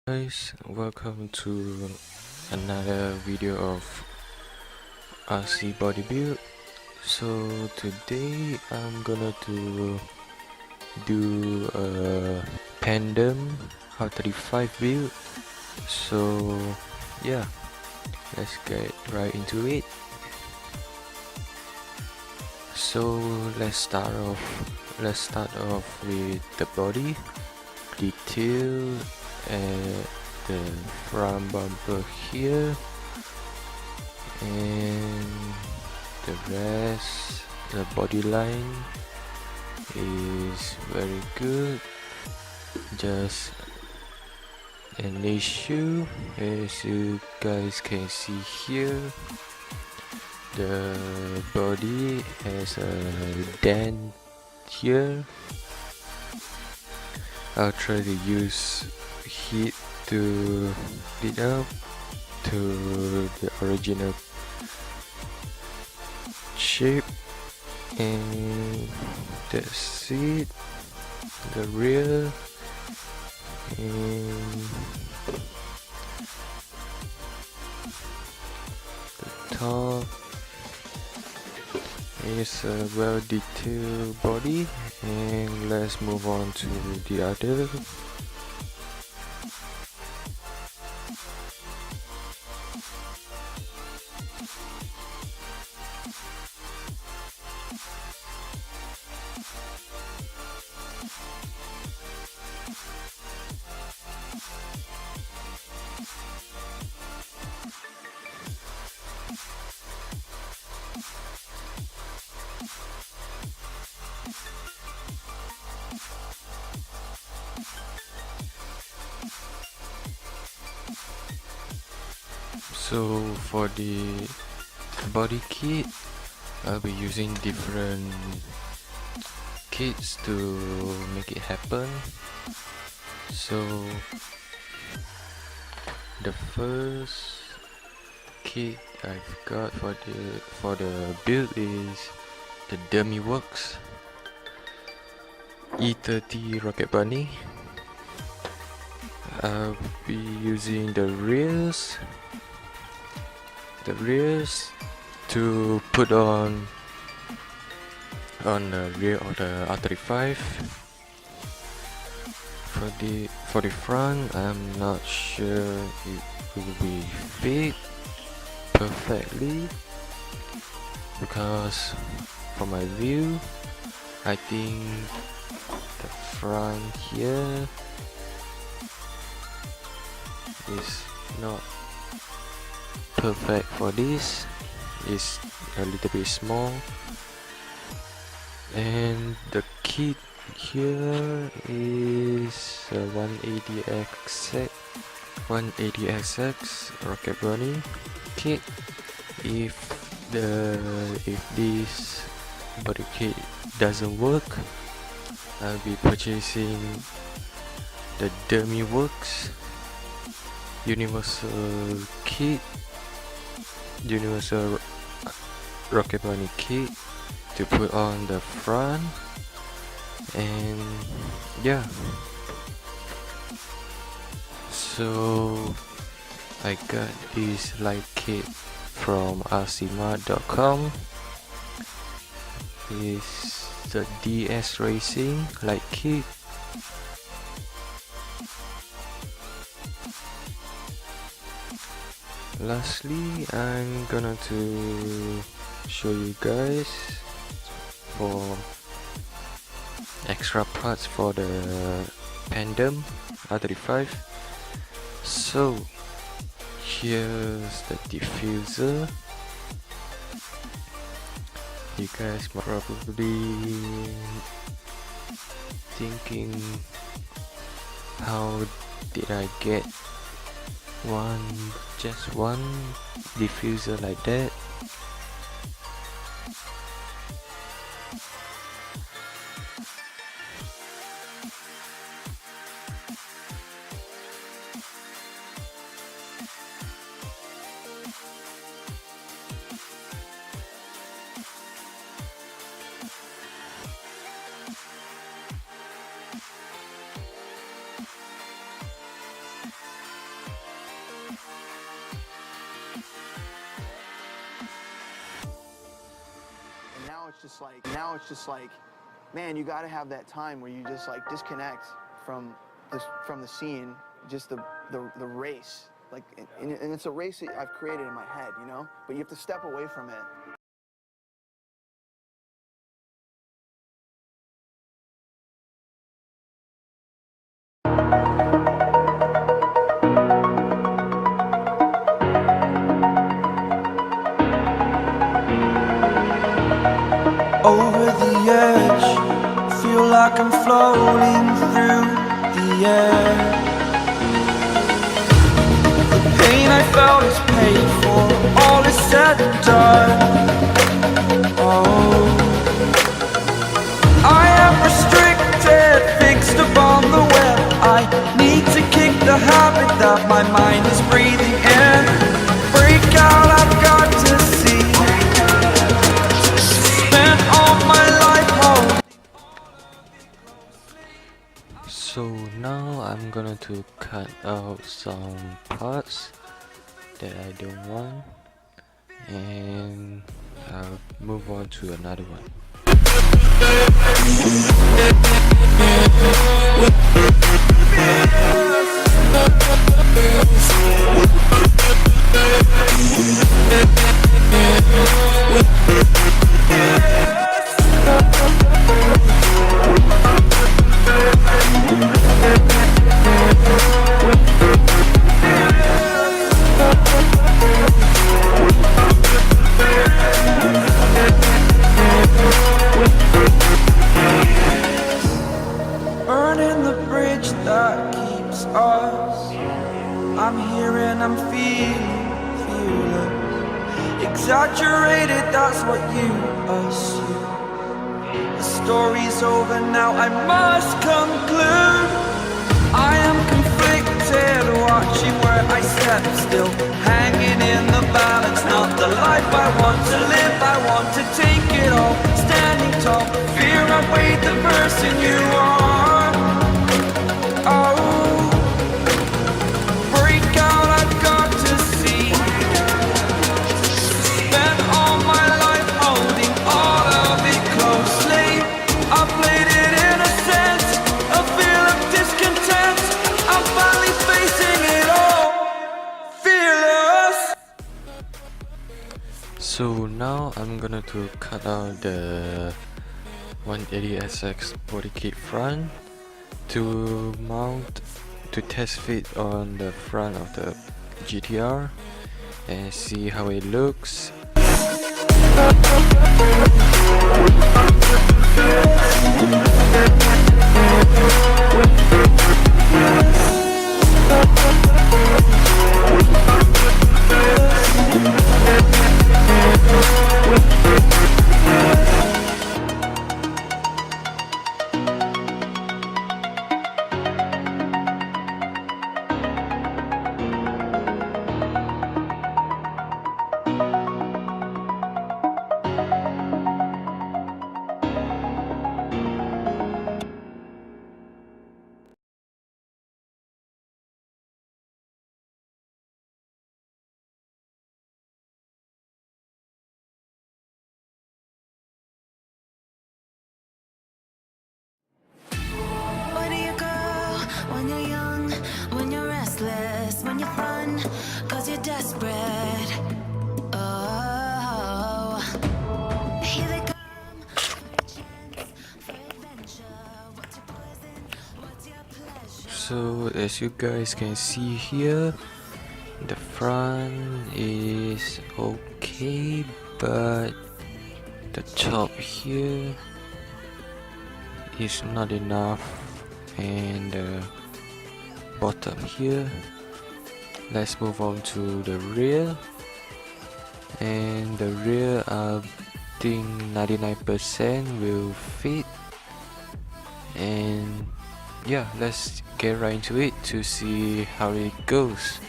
Guys, welcome to another video of RC body build. So today I'm gonna do a Pandem R35 build. So yeah, let's get right into it. So let's start off with the body detail and the front bumper here, and the rest, the body line is very good. Just an issue, as you guys can see here, the body has a dent here. I'll try to use heat to clean up to the original shape, and that's it. The rear and the top is a well detailed body, and let's move on to the other. So for the body kit, I'll be using different kits to make it happen. So the first kit I've got for the build is the Dummy Works E30 Rocket Bunny. I'll be using the rears to put on the rear of the R35. For the front, I'm not sure it will be fit perfectly, because from my view, I think the front here is not perfect for this. It's a little bit small, and the kit here is a 180XX Rocket Bunny kit. If this body kit doesn't work, I'll be purchasing the Dummy Works Universal Rocket Bunny kit to put on the front. And yeah, so I got this light kit from rcmod.com. It's the DS Racing light kit. Lastly, I'm gonna to show you guys for extra parts for the Pandem R35. So here's the diffuser. You guys might probably thinking, how did I get just one diffuser like that? just like, man, you got to have that time where you just like disconnect from the scene, just the race, like, and it's a race that I've created in my head, you know, but you have to step away from it. Over the edge, feel like I'm floating through the air. The pain I felt is paid for, all is said and done. Oh, I am restricted, fixed upon the web. I need to kick the habit that my mind is breathing in. Break out, I've got to see. So now I'm gonna to cut out some parts that I don't want, and I'll move on to another one. Burning the bridge that keeps us. I'm here and I'm feeling fearless. Exaggerated, that's what you assume. The story's over now, I must conclude. I am conflicted, watching where I step still, hanging in the balance. Not the life I want to live, I want to take it all. Standing tall, fear outweighed the person you are. Oh, break out, I've got to see. Spent all my life holding all of it closely. I played it in a sense, a feel of discontent. I'm finally facing it all, fearless. So now I'm gonna to cut out the 180SX body kit front to mount, to test fit on the front of the GTR and see how it looks. Where do you go when you're young, when you're restless, when you're fun, 'cause you're desperate? Oh, here they come for a chance, for adventure. What's your poison? What's your pleasure? So as you guys can see here, the front is okay, but the top here is not enough, and the bottom here. Let's move on to the rear, and the rear I think 99% will fit, and yeah, let's get right into it to see how it goes.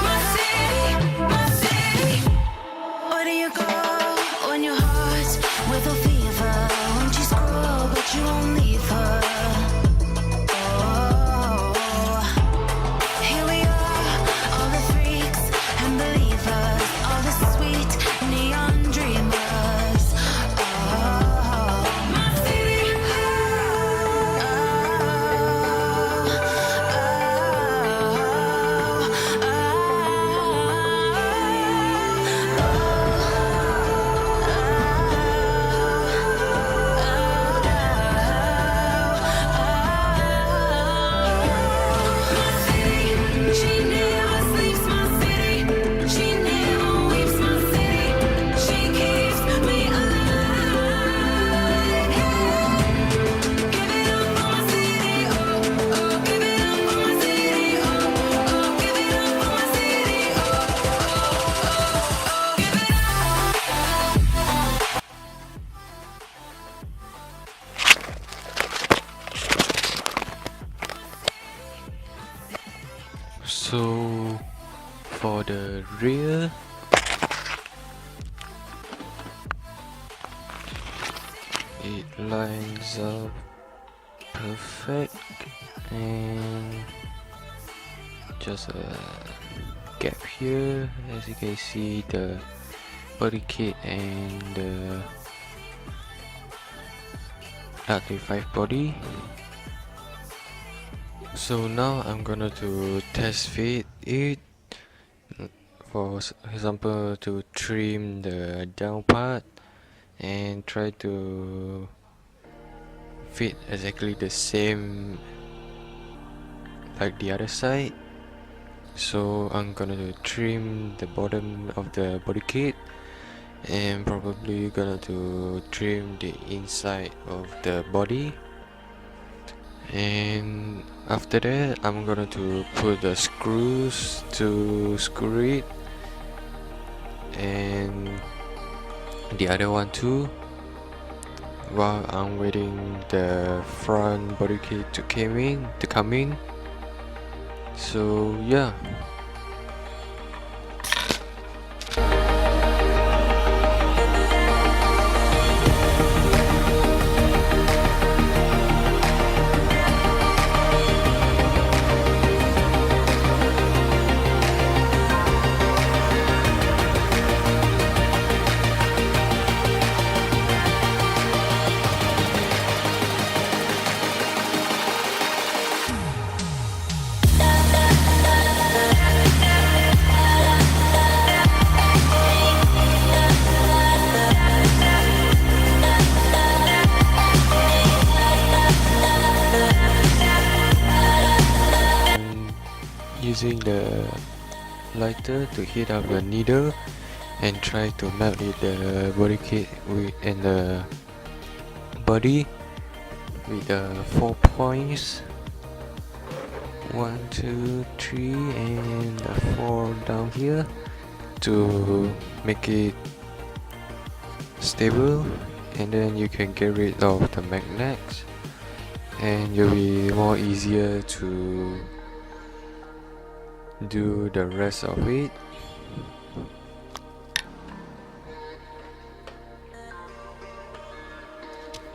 My city. Where do you go when your heart's with a fever? Won't you screw, but you won't leave her? Oh, here we So for the rear, it lines up perfect, and just a gap here. As you can see, the body kit and the R35 body. So now I'm gonna to test fit it. For example, to trim the down part and try to fit exactly the same like the other side. So I'm gonna trim the bottom of the body kit, and probably gonna to trim the inside of the body, and after that I'm gonna to put the screws to screw it, and the other one too, while I'm waiting the front body kit to come in. So yeah. Using the lighter to heat up the needle and try to melt it the body kit and the body with the 4 points, 1, 2, 3 and the 4 down here to make it stable, and then you can get rid of the magnets and you'll be more easier to do the rest of it.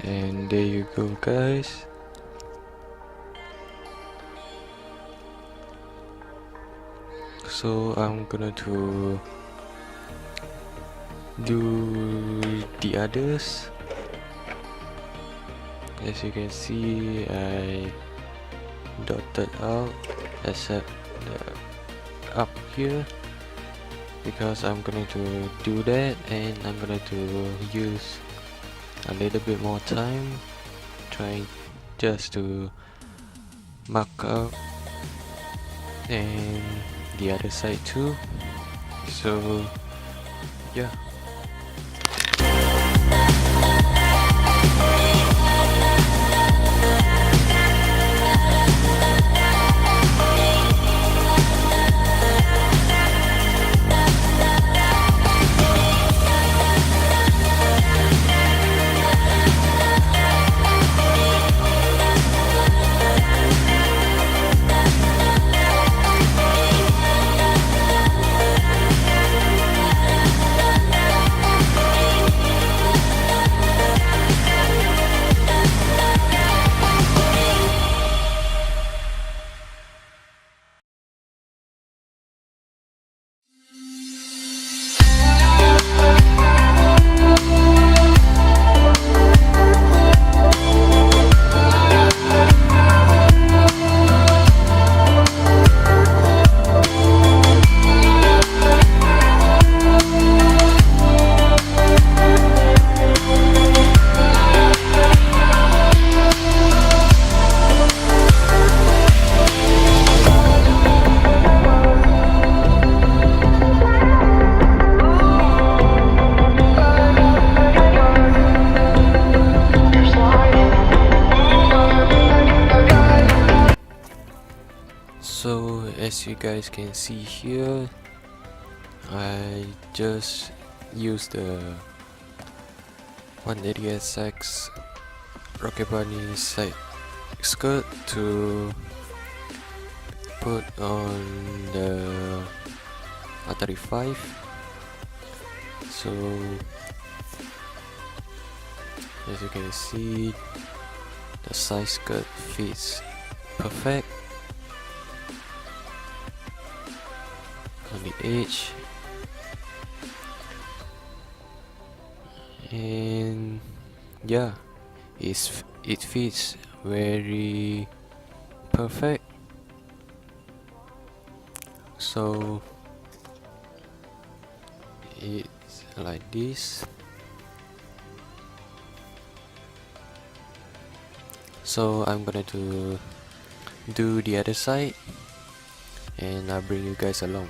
And there you go, guys. So I'm gonna to do the others. As you can see, I dotted out except the up here, because I'm going to do that, and I'm going to use a little bit more time trying just to mark up and the other side too. So yeah. So as you guys can see here, I just used the 180SX Rocket Bunny side skirt to put on the R35. So as you can see, the side skirt fits perfect on the edge, and yeah, it fits very perfect. So it's like this. So I'm gonna do the other side, and I'll bring you guys along.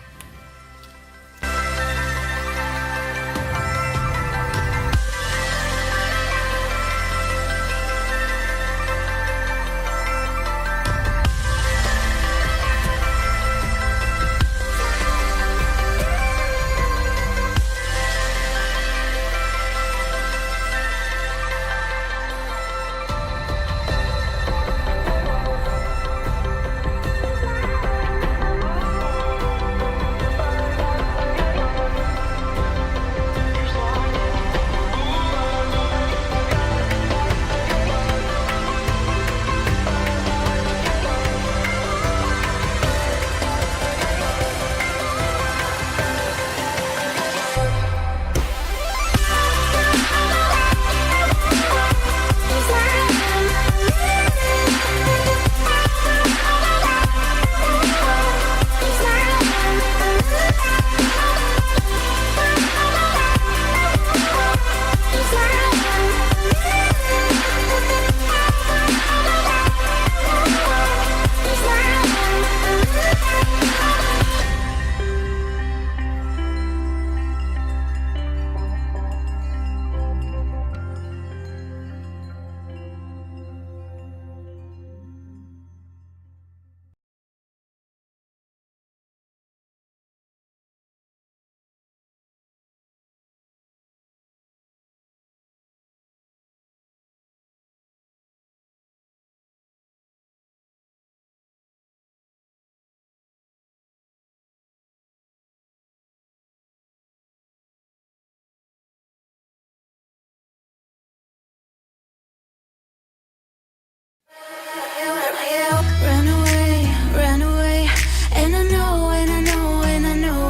Run away, run away. And I know, and I know, and I know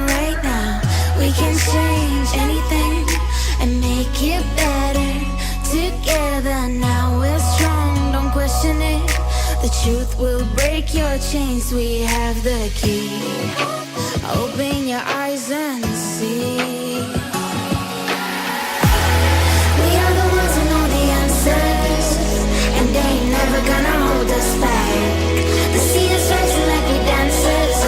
right now we can change anything and make it better together. Now we're strong, don't question it. The truth will break your chains. We have the key. Open your eyes and see. We are the ones who know the answers, and they ain't never gonna hold us back. The sea is rising like we dancers.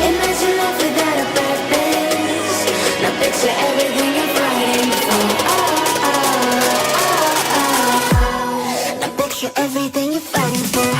Imagine life without a purpose. Now picture everything you're fighting for. Now picture everything you're fighting for.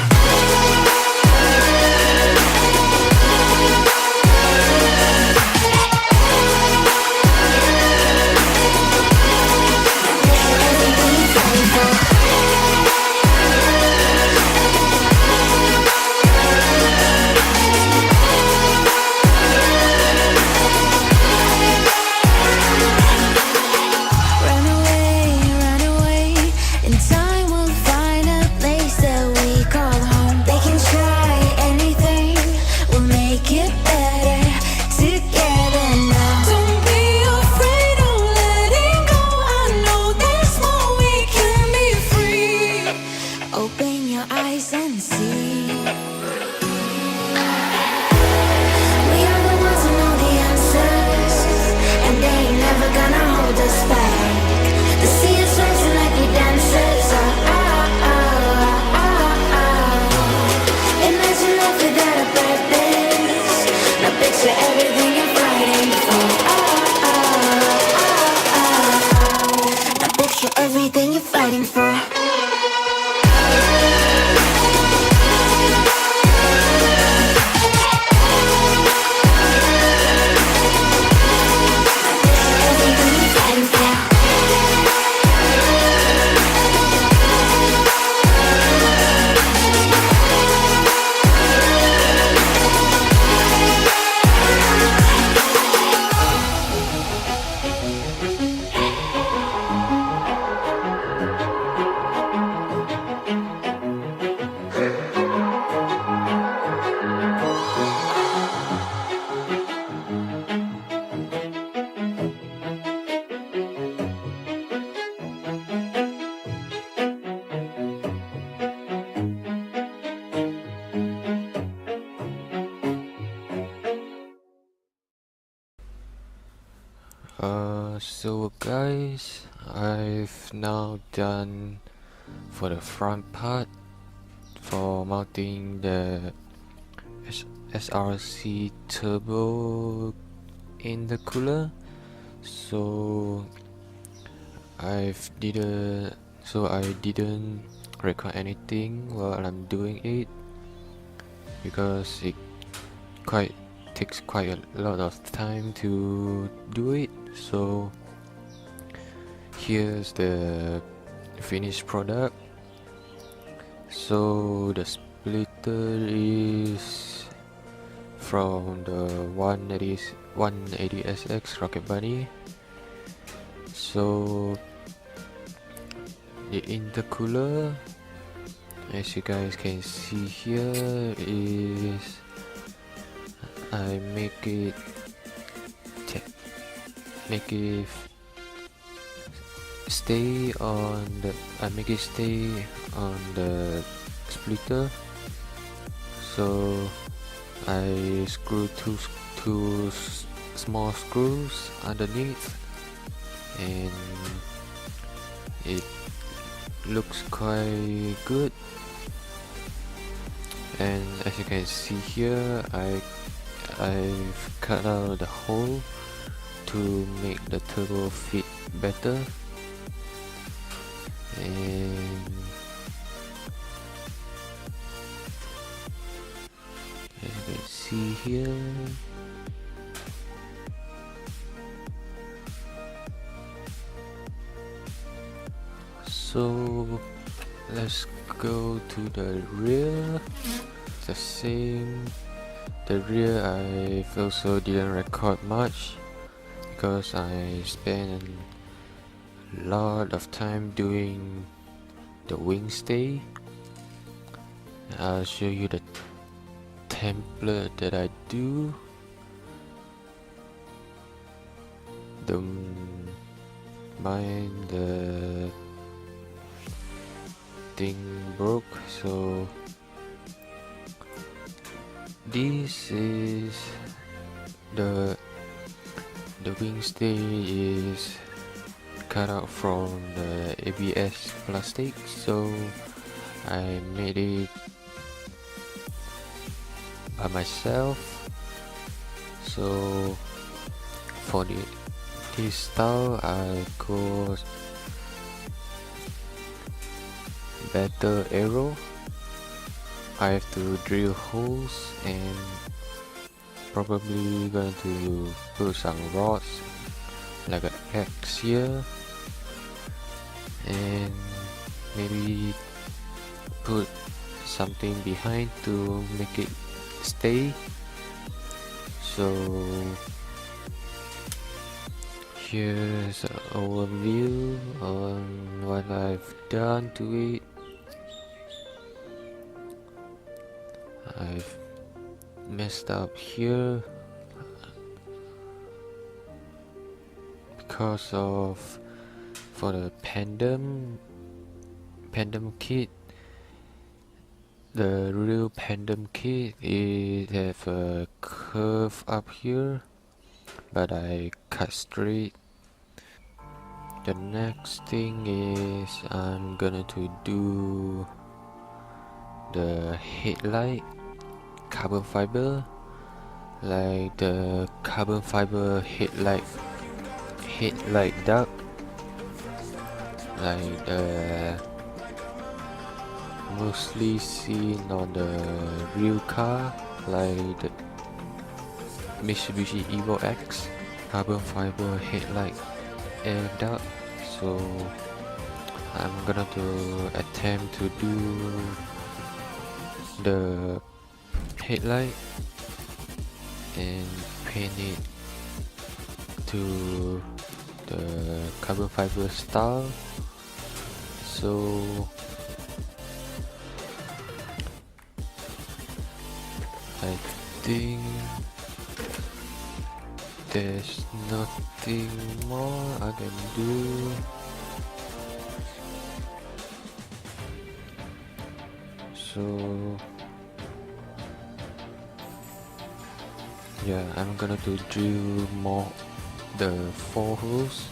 Everything you're fighting for. So guys, I've now done for the front part for mounting the SRC turbo in the cooler. So I didn't record anything while I'm doing it because it takes quite a lot of time to do it. So here's the finished product. So the splitter is from the 180SX Rocket Bunny. So the intercooler, as you guys can see here, is I make it stay on the splitter. So I screw two small screws underneath, and it looks quite good. And as you can see here, I've cut out the hole to make the turbo fit better. And as you can see here, so let's go to the rear. The same. The rear I also didn't record much because I spent a lot of time doing the wing stay. I'll show you the template that I do. The thing broke, so this is the wing stay is cut out from the ABS plastic, so I made it by myself. So for this style I go better arrow. I have to drill holes and probably going to put some rods like an X here, and maybe put something behind to make it stay. So here's an overview on what I've done to it. I've messed up here because of for the Pandem kit. The real Pandem kit, it have a curve up here, but I cut straight. The next thing is I'm gonna to do the headlight carbon fiber, like the carbon fiber headlight duct, like the mostly seen on the real car, like the Mitsubishi Evo X carbon fiber headlight air duct. So I'm gonna to attempt to do the headlight and paint it to the carbon fiber style. So I think there's nothing more I can do. So yeah, I'm gonna to drill more the 4 holes,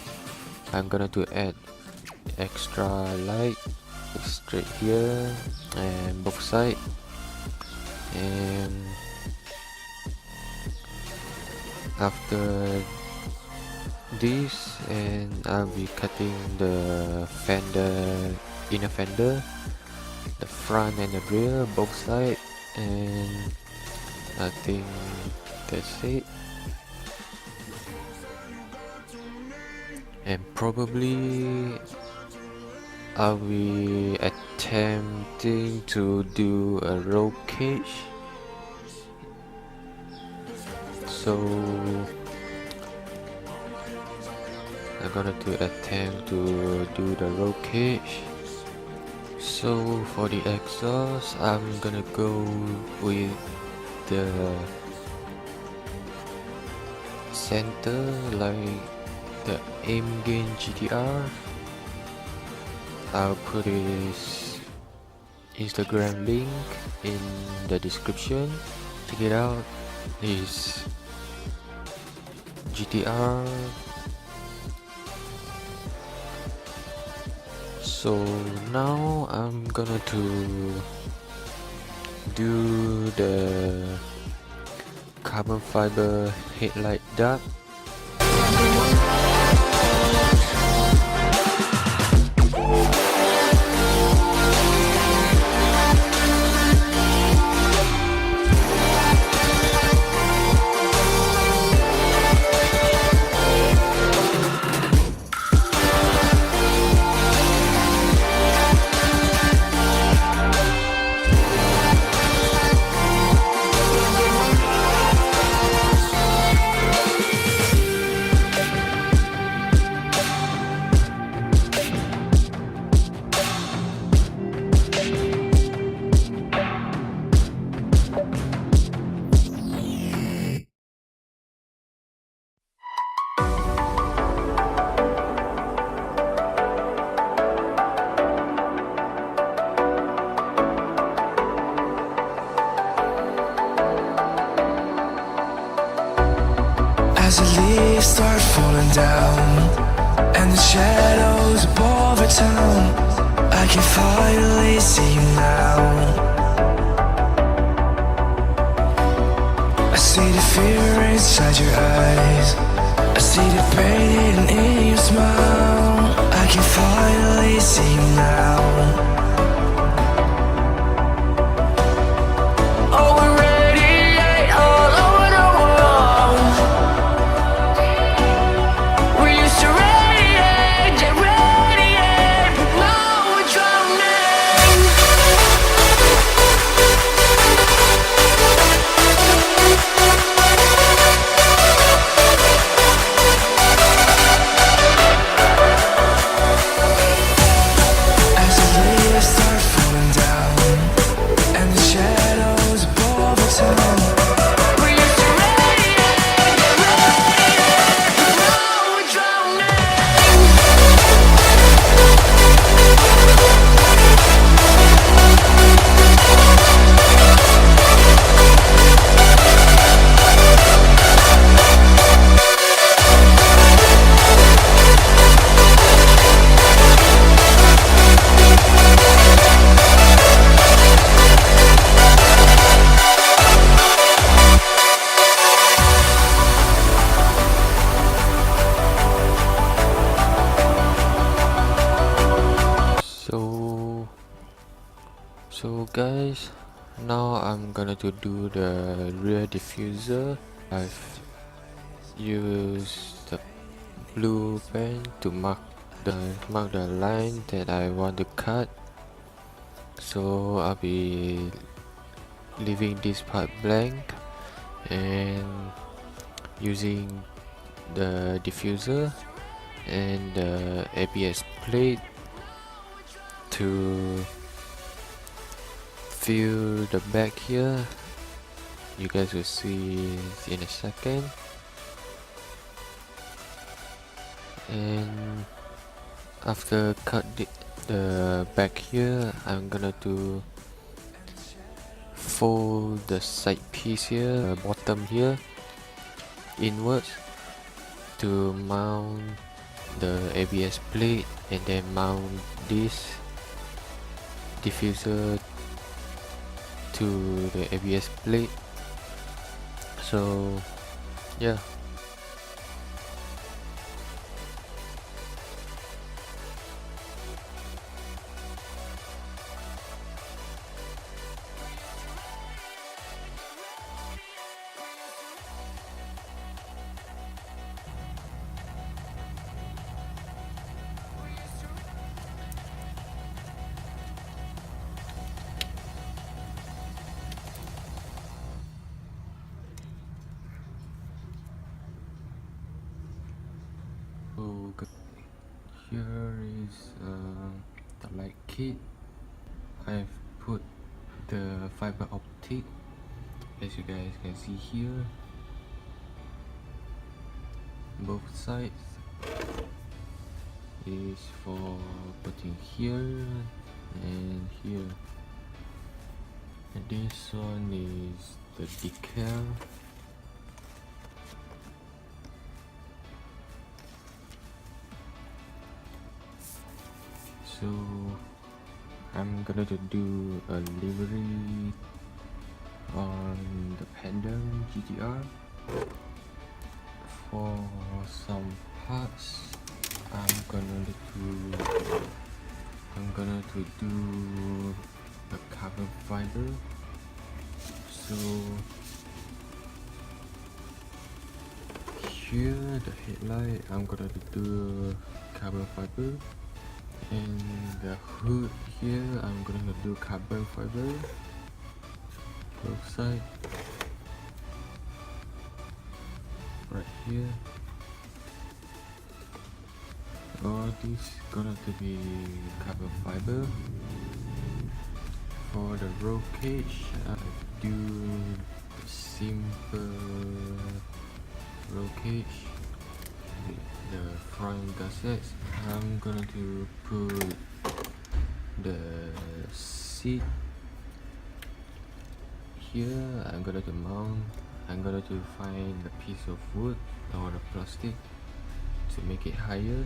I'm gonna to add extra light straight here and both side, and after this, and I'll be cutting the fender, inner fender, the front and the rear, both side, and I think that's it. And probably I'll be attempting to do a roll cage, so I'm gonna attempt to do the roll cage. So for the exhaust, I'm gonna go with the center, like the aim gain GTR. I'll put his Instagram link in the description. Check it out. His GTR. So now I'm gonna do the carbon fiber headlight duct. As the leaves start falling down and the shadows above the town, I can finally see you now. I see the fear inside your eyes, I see the pain in your smile. I can finally see you now. Oh, we're radiate all over the world. We used to radiate, but now we're drowning. As the leaves start falling down and the shadows above the town, we used to radiate, but now we're drowning. So guys, now I'm gonna do the rear diffuser. I've used the blue pen to mark the line that I want to cut. So I'll be leaving this part blank and using the diffuser and the ABS plate to fill the back here. You guys will see in a second. And after cut the back here, I'm gonna fold the side piece here, bottom here, inwards, to mount the ABS plate and then mount this diffuser to the ABS plate. So yeah. So here is the light kit. I've put the fiber optic, as you guys can see here, both sides is for putting here and here, and this one is the decal. So I'm gonna do a livery on the Pandem GTR. For some parts, I'm gonna do a carbon fiber. So here the headlight, I'm gonna do carbon fiber. And the hood here, I'm gonna do carbon fiber, both sides, right here. All this gonna to be carbon fiber. For the roll cage, I do the simple roll cage. The front gussets, I'm gonna to put the seat here. I'm gonna to mount. I'm gonna to find a piece of wood or a plastic to make it higher.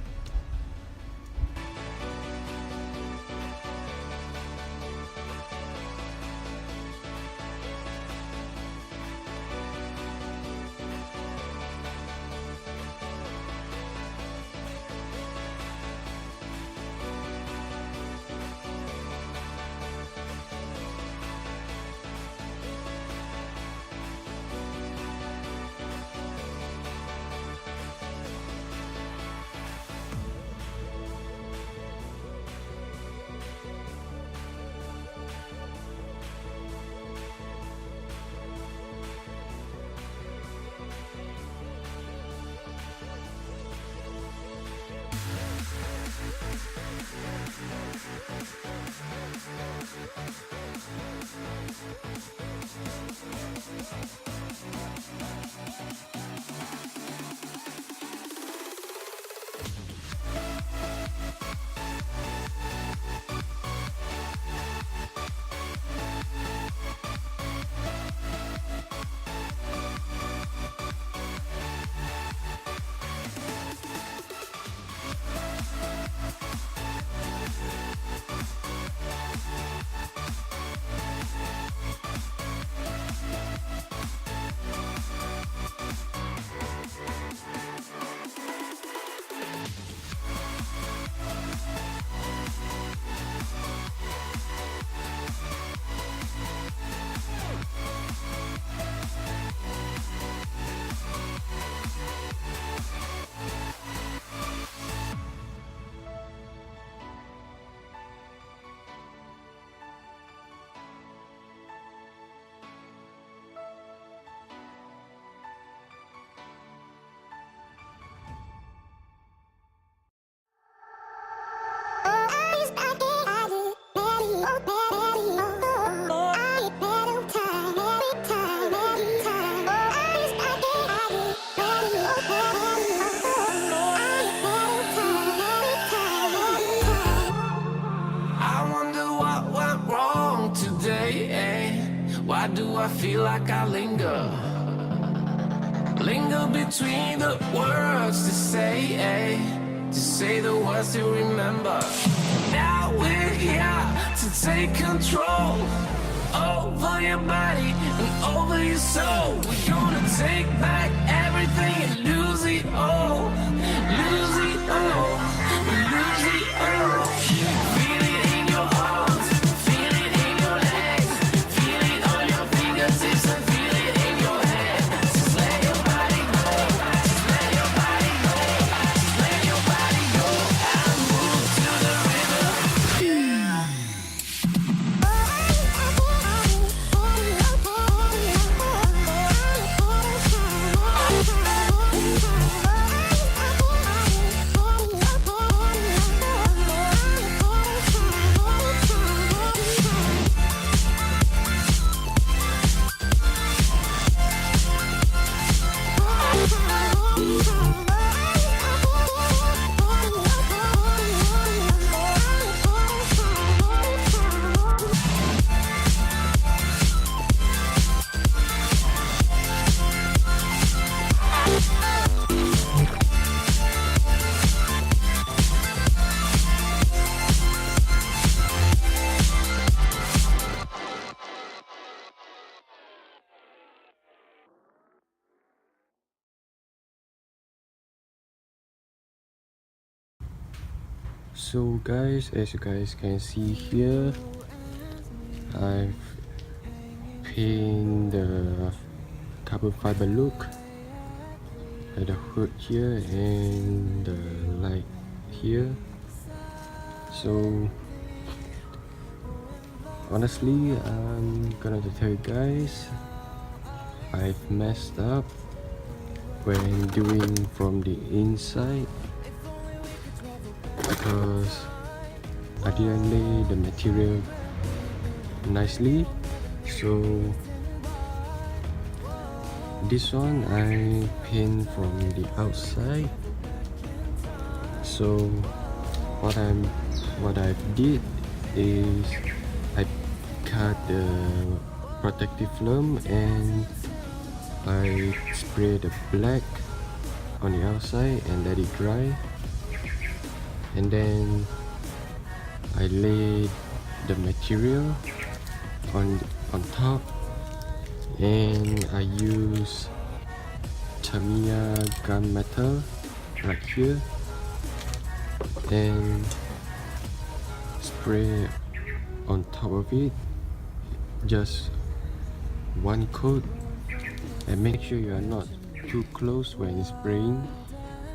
Why do I feel like I linger? Linger middle between the words to say the words to remember. Now we're here to take control over your body and over your soul. We're gonna take back everything and lose it all. Lose it all. Lose it all. Feel it in your arms, feel it in your legs, feel it on your fingertips and feel it in your head. Just let your body go, just let your body go, just let your body go and move to the rhythm. So guys, as you guys can see here, I've painted the carbon fiber look at the hood here and the light here. So honestly, I'm gonna tell you guys, I've messed up when doing from the inside because I didn't lay the material nicely. So this one I paint from the outside. So what I did is I cut the protective film and I spray the black on the outside and let it dry, and then I laid the material on top, and I use Tamiya gunmetal right here and spray on top of it, just one coat, and make sure you are not too close when spraying.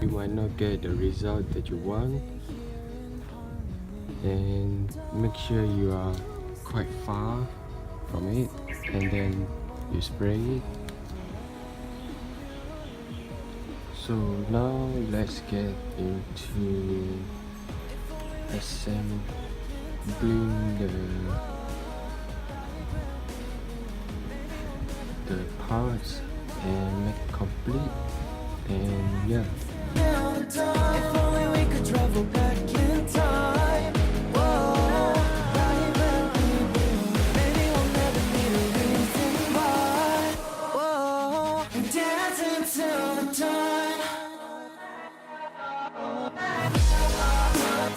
You might not get the result that you want, and make sure you are quite far from it and then you spray it. So now let's get into assembling the parts and make it complete, and yeah. If only we could travel back in time. Whoa, maybe we'll never need a reason why. Whoa, and dance until the dawn. Dance until the dawn.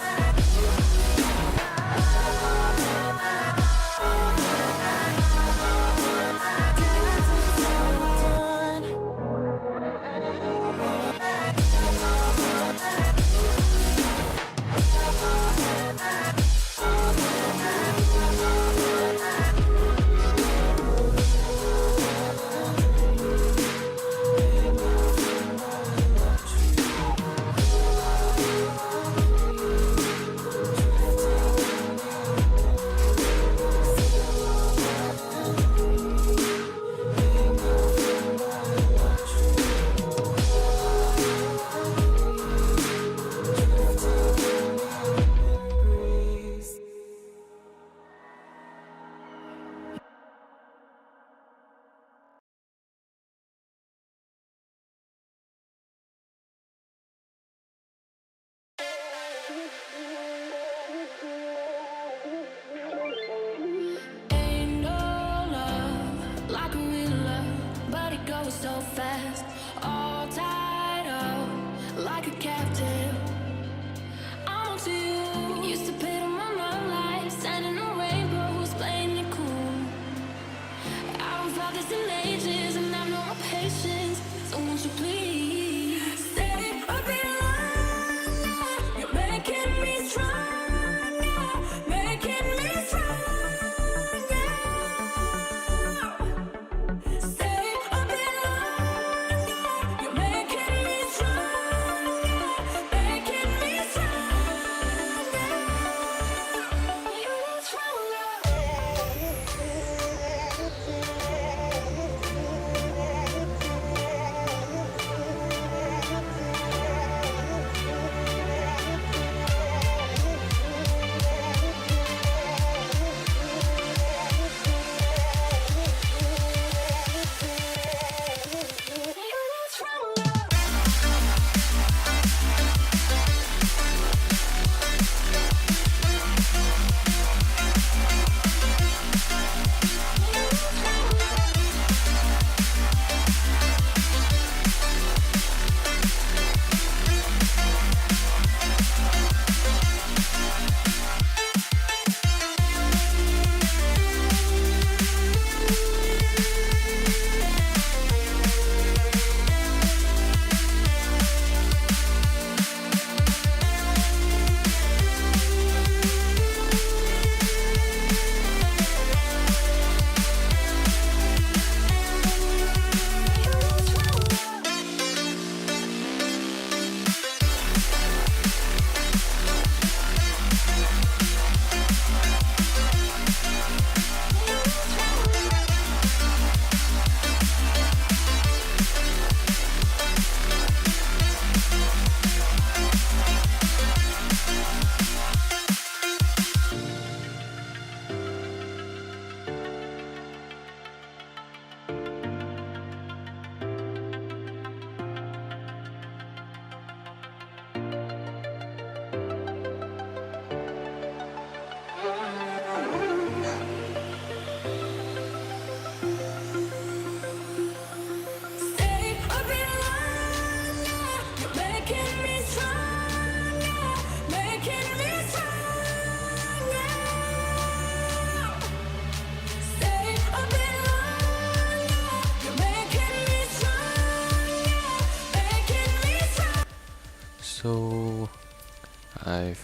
I've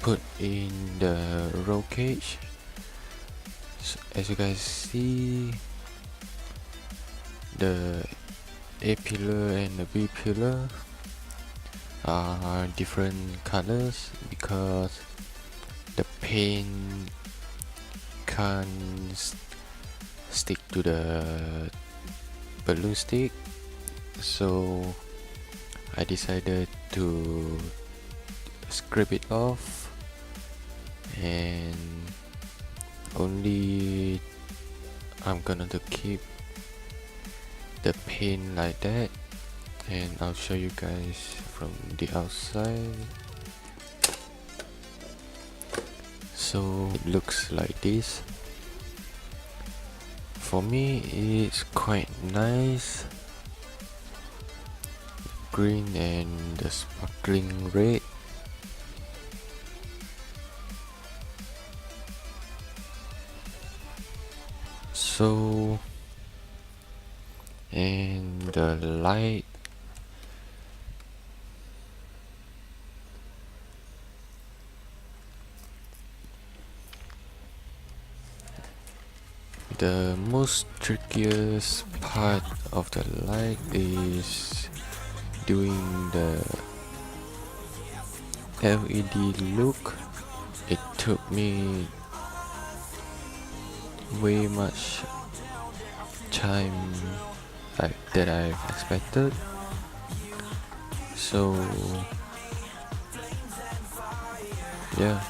put in the roll cage. So as you guys see, the A pillar and the B pillar are different colors because the paint can't stick to the balloon stick, so I decided to scrape it off and only I'm gonna to keep the paint like that, and I'll show you guys from the outside. So it looks like this. For me it's quite nice, green and the sparkling red. So, and the light, the most trickiest part of the light is doing the LED look. It took me way much time that I've expected, so yeah,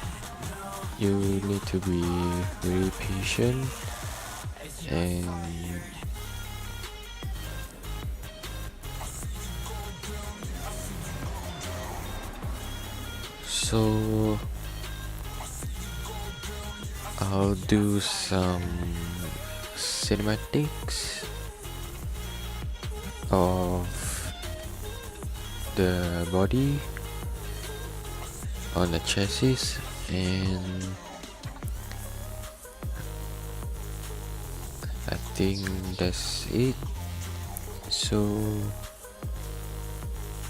you need to be very patient and so I'll do some cinematics of the body on the chassis, and I think that's it. So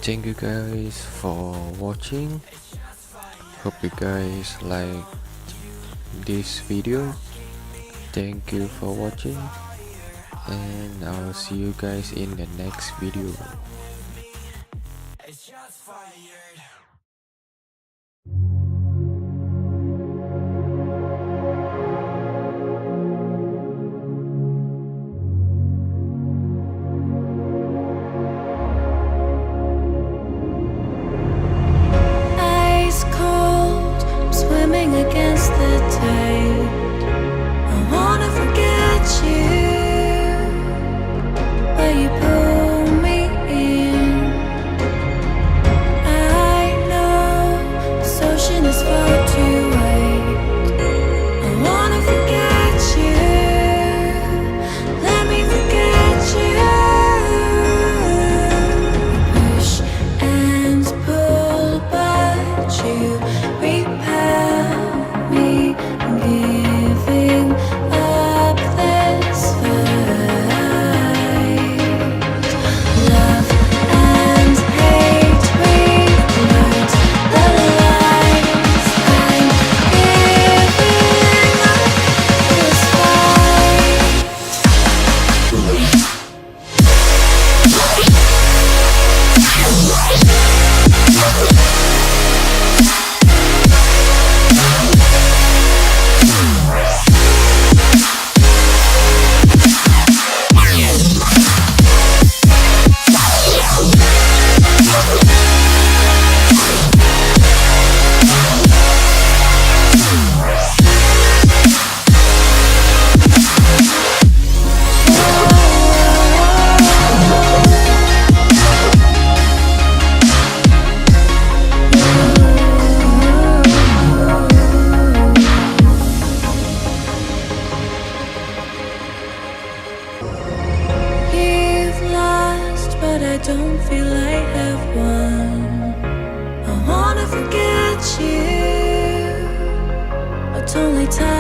thank you guys for watching. Hope you guys like this video. Thank you for watching, and I'll see you guys in the next video. Ice cold, I'm swimming against the tide. I wanna forget you, but you pull me in. I know this ocean is far too wide. I wanna forget you, let me forget you. Push and pull, but you repel me, giving up this fight. Love and hate, we've learned the lines. I'm giving up this fight. You've lost, but I don't feel I have won. I wanna forget you, but only time